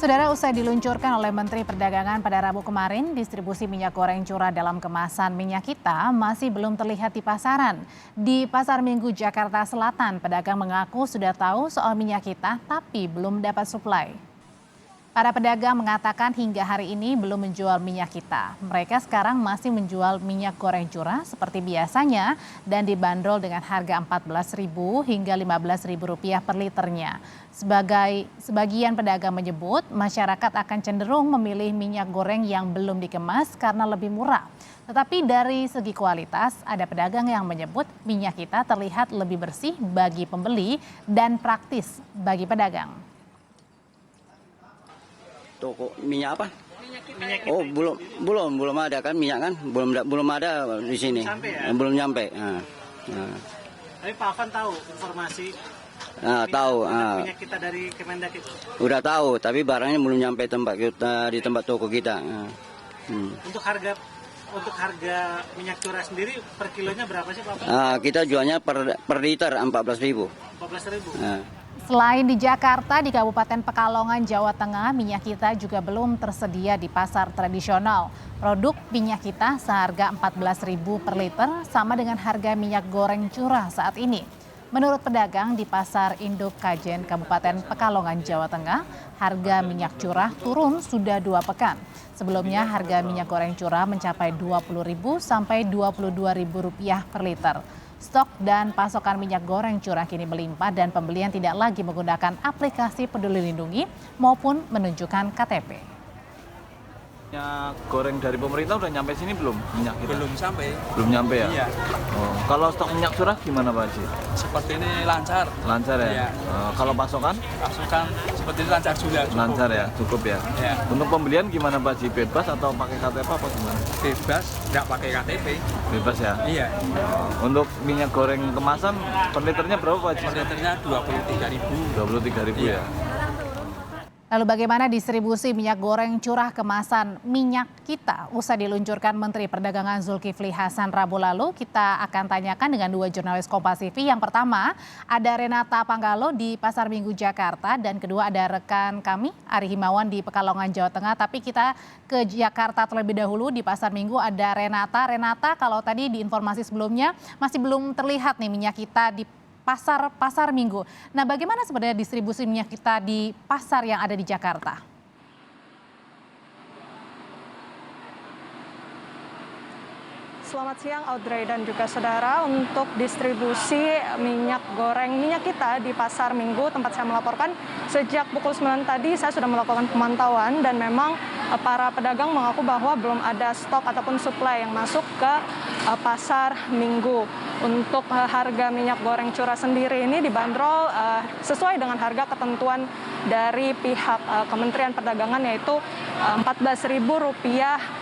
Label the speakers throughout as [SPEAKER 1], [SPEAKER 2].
[SPEAKER 1] Saudara, usai diluncurkan oleh Menteri Perdagangan pada Rabu kemarin, distribusi minyak goreng curah dalam kemasan minyak kita masih belum terlihat di pasaran. Di Pasar Minggu Jakarta Selatan, pedagang mengaku sudah tahu soal minyak kita tapi belum dapat suplai. Para pedagang mengatakan hingga hari ini belum menjual minyak kita. Mereka sekarang masih menjual minyak goreng curah seperti biasanya dan dibanderol dengan harga Rp14.000 hingga Rp15.000 per liternya. Sebagian pedagang menyebut masyarakat akan cenderung memilih minyak goreng yang belum dikemas karena lebih murah. Tetapi dari segi kualitas, ada pedagang yang menyebut minyak kita terlihat lebih bersih bagi pembeli dan praktis bagi pedagang.
[SPEAKER 2] Toko minyak apa?
[SPEAKER 3] Minyak kita.
[SPEAKER 2] Oh, belum ada kan minyak kan? Belum ada di sini. Belum nyampe.
[SPEAKER 3] Tapi Pak Afan tahu informasi
[SPEAKER 2] tahu.
[SPEAKER 3] minyak kita dari Kemendak itu.
[SPEAKER 2] Udah tahu, tapi barangnya belum nyampe tempat kita di tempat toko kita.
[SPEAKER 3] Untuk harga minyak curah sendiri per kilonya berapa sih Pak Afan?
[SPEAKER 2] Kita jualnya per liter Rp14.000.
[SPEAKER 3] Rp14.000.
[SPEAKER 1] Selain di Jakarta, di Kabupaten Pekalongan, Jawa Tengah, minyak kita juga belum tersedia di pasar tradisional. Produk minyak kita seharga Rp14.000 per liter sama dengan harga minyak goreng curah saat ini. Menurut pedagang di Pasar Induk Kajen Kabupaten Pekalongan, Jawa Tengah, harga minyak curah turun sudah 2 pekan. Sebelumnya harga minyak goreng curah mencapai Rp20.000 sampai Rp22.000 per liter. Stok dan pasokan minyak goreng curah kini melimpah dan pembelian tidak lagi menggunakan aplikasi Peduli Lindungi maupun menunjukkan KTP.
[SPEAKER 4] Minyak goreng dari pemerintah udah nyampe sini belum? Minyak kita?
[SPEAKER 5] Belum sampai.
[SPEAKER 4] Belum nyampe ya?
[SPEAKER 5] Iya.
[SPEAKER 4] Oh, kalau stok minyak curah gimana Pak Haji?
[SPEAKER 5] Seperti ini lancar.
[SPEAKER 4] Lancar ya?
[SPEAKER 5] Iya.
[SPEAKER 4] Kalau pasokan?
[SPEAKER 5] Pasokan seperti ini lancar juga. Cukup.
[SPEAKER 4] Lancar ya, cukup ya.
[SPEAKER 5] Iya.
[SPEAKER 4] Untuk pembelian gimana Pak Haji? Bebas atau pakai KTP apa gimana?
[SPEAKER 5] Bebas, nggak pakai KTP.
[SPEAKER 4] Bebas ya?
[SPEAKER 5] Iya.
[SPEAKER 4] Untuk minyak goreng kemasan per liternya berapa Pak Haji?
[SPEAKER 5] Per liternya Rp23.000.
[SPEAKER 4] Rp23.000
[SPEAKER 5] Iya.
[SPEAKER 4] ya?
[SPEAKER 1] Lalu bagaimana distribusi minyak goreng curah kemasan minyak kita usai diluncurkan Menteri Perdagangan Zulkifli Hasan Rabu lalu? Kita akan tanyakan dengan 2 jurnalis Kompas TV. Yang pertama ada Renata Panggalo di Pasar Minggu Jakarta dan kedua ada rekan kami Ari Himawan di Pekalongan Jawa Tengah. Tapi kita ke Jakarta terlebih dahulu. Di Pasar Minggu ada Renata. Renata, kalau tadi di informasi sebelumnya masih belum terlihat nih minyak kita di pasar Minggu. Nah, bagaimana sebenarnya distribusi minyak kita di pasar yang ada di Jakarta?
[SPEAKER 6] Selamat siang Audrey dan juga saudara. Untuk distribusi minyak goreng minyak kita di Pasar Minggu tempat saya melaporkan, sejak pukul 9 tadi saya sudah melakukan pemantauan dan memang para pedagang mengaku bahwa belum ada stok ataupun suplai yang masuk ke Pasar Minggu. Untuk harga minyak goreng curah sendiri ini dibanderol sesuai dengan harga ketentuan dari pihak Kementerian Perdagangan, yaitu Rp14.000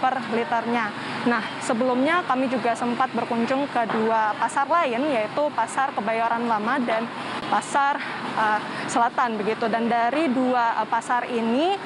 [SPEAKER 6] per liternya. Nah, sebelumnya kami juga sempat berkunjung ke 2 pasar lain, yaitu Pasar Kebayoran Lama dan Pasar Selatan begitu. Dan dari 2 pasar ini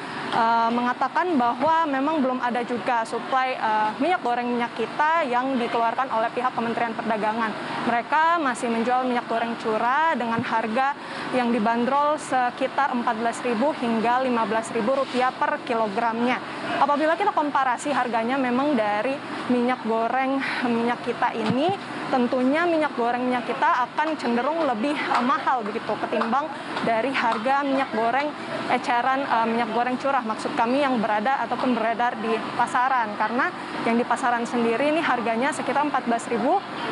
[SPEAKER 6] mengatakan bahwa memang belum ada juga suplai minyak goreng minyak kita yang dikeluarkan oleh pihak Kementerian Perdagangan. Mereka masih menjual minyak goreng curah dengan harga yang dibanderol sekitar Rp14.000 hingga Rp15.000 per kilogramnya. Apabila kita komparasi harganya memang dari minyak goreng minyak kita ini, tentunya minyak goreng minyak kita akan cenderung lebih mahal begitu ketimbang dari harga minyak goreng eceran minyak goreng curah, maksud kami yang berada ataupun beredar di pasaran, karena yang di pasaran sendiri ini harganya sekitar Rp14.000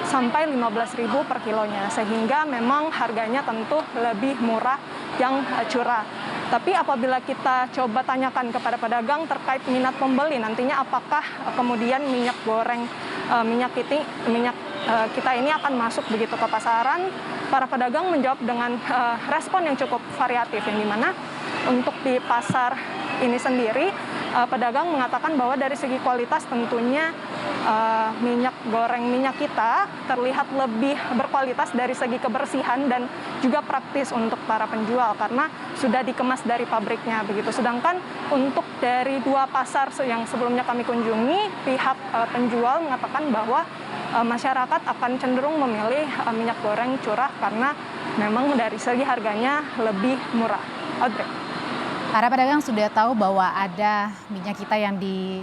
[SPEAKER 6] sampai Rp15.000 per kilonya, sehingga memang harganya tentu lebih murah yang curah. Tapi apabila kita coba tanyakan kepada pedagang terkait minat pembeli nantinya, apakah kemudian minyak goreng minyak kita ini akan masuk begitu ke pasaran, para pedagang menjawab dengan respon yang cukup variatif, yang dimana untuk di pasar ini sendiri pedagang mengatakan bahwa dari segi kualitas tentunya minyak goreng minyak kita terlihat lebih berkualitas dari segi kebersihan dan juga praktis untuk para penjual karena sudah dikemas dari pabriknya begitu. Sedangkan untuk dari 2 pasar yang sebelumnya kami kunjungi, pihak penjual mengatakan bahwa masyarakat akan cenderung memilih minyak goreng curah karena memang dari segi harganya lebih murah. Audrey.
[SPEAKER 1] Para pedagang sudah tahu bahwa ada minyak kita yang di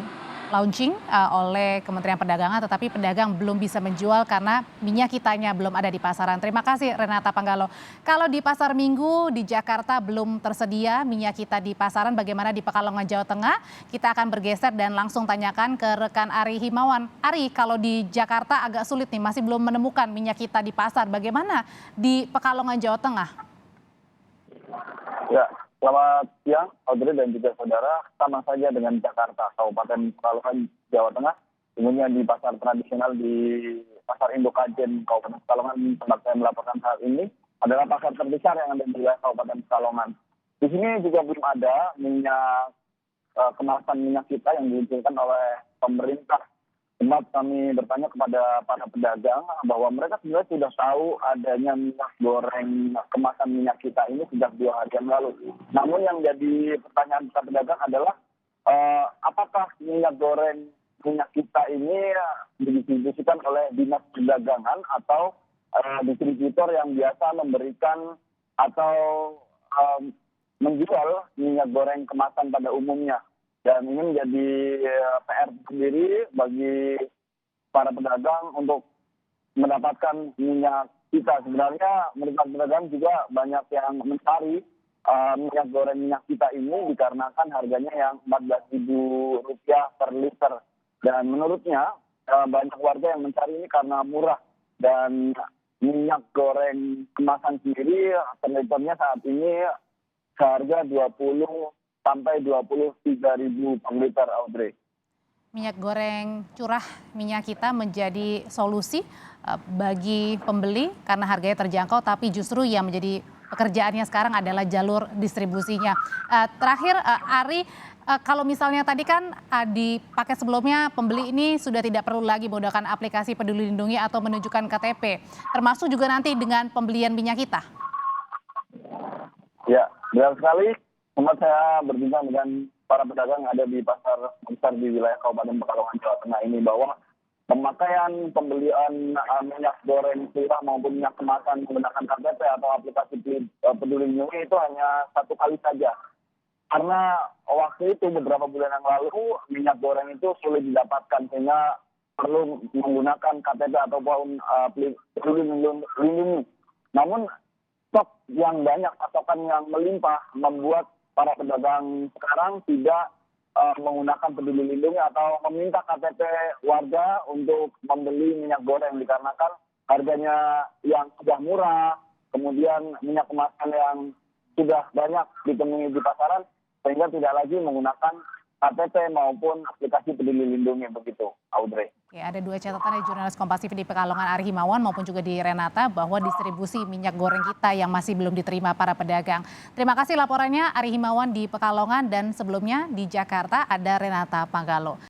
[SPEAKER 1] launching oleh Kementerian Perdagangan, tetapi pedagang belum bisa menjual karena minyak kitanya belum ada di pasaran. Terima kasih Renata Panggalo. Kalau di pasar Minggu di Jakarta belum tersedia minyak kita di pasaran, bagaimana di Pekalongan, Jawa Tengah? Kita akan bergeser dan langsung tanyakan ke rekan Ari Himawan. Ari, kalau di Jakarta agak sulit nih, masih belum menemukan minyak kita di pasar. Bagaimana di Pekalongan, Jawa Tengah?
[SPEAKER 7] Ya, selamat siang, Audrey dan juga saudara. Sama saja dengan Jakarta, Kabupaten Pekalongan, Jawa Tengah. Umumnya di pasar tradisional di Pasar Induk Kajen, Kabupaten Pekalongan, tempat saya melaporkan saat ini, adalah pasar terbesar yang ada di wilayah Kabupaten Pekalongan. Di sini juga belum ada minyak kemasan minyak kita yang diluncurkan oleh pemerintah. Sempat kami bertanya kepada para pedagang bahwa mereka sebenarnya sudah tahu adanya minyak goreng kemasan minyak kita ini sejak 2 hari yang lalu. Namun yang jadi pertanyaan para pedagang adalah apakah minyak goreng minyak kita ini didistribusikan oleh Dinas Perdagangan atau distributor yang biasa memberikan atau menjual minyak goreng kemasan pada umumnya. Dan ini menjadi PR sendiri bagi para pedagang untuk mendapatkan minyak kita. Sebenarnya menurut pedagang juga banyak yang mencari minyak goreng minyak kita ini dikarenakan harganya yang Rp14.000 per liter. Dan menurutnya banyak warga yang mencari ini karena murah. Dan minyak goreng kemasan sendiri per liternya saat ini seharga 20 sampai 23.000 per liter, Audrey.
[SPEAKER 1] Minyak goreng curah minyak kita menjadi solusi bagi pembeli karena harganya terjangkau, tapi justru yang menjadi pekerjaannya sekarang adalah jalur distribusinya. Terakhir, Ari, kalau misalnya tadi kan di paket sebelumnya pembeli ini sudah tidak perlu lagi menggunakan aplikasi Peduli Lindungi atau menunjukkan KTP, termasuk juga nanti dengan pembelian minyak kita.
[SPEAKER 7] Ya, benar sekali. Sempat saya berbincang dengan para pedagang yang ada di pasar besar di wilayah Kabupaten Pekalongan, Jawa Tengah ini bahwa pemakaian pembelian minyak goreng curah maupun minyak kemasan menggunakan KTP atau aplikasi Peduli Lindungi itu hanya 1 kali saja. Karena waktu itu beberapa bulan yang lalu minyak goreng itu sulit didapatkan sehingga perlu menggunakan KTP ataupun Peduli Lindungi. Namun stok yang banyak, pasokan yang melimpah membuat para pedagang sekarang tidak menggunakan Peduli Lindungi atau meminta KTP warga untuk membeli minyak goreng dikarenakan harganya yang sudah murah, kemudian minyak kemasan yang sudah banyak ditemui di pasaran sehingga tidak lagi menggunakan KTP maupun aplikasi Peduli Lindungi begitu, Audrey.
[SPEAKER 1] Ya, ada 2 catatan dari jurnalis Kompas TV di Pekalongan Ari Himawan maupun juga di Renata bahwa distribusi minyak goreng kita yang masih belum diterima para pedagang. Terima kasih laporannya Ari Himawan di Pekalongan dan sebelumnya di Jakarta ada Renata Panggalo.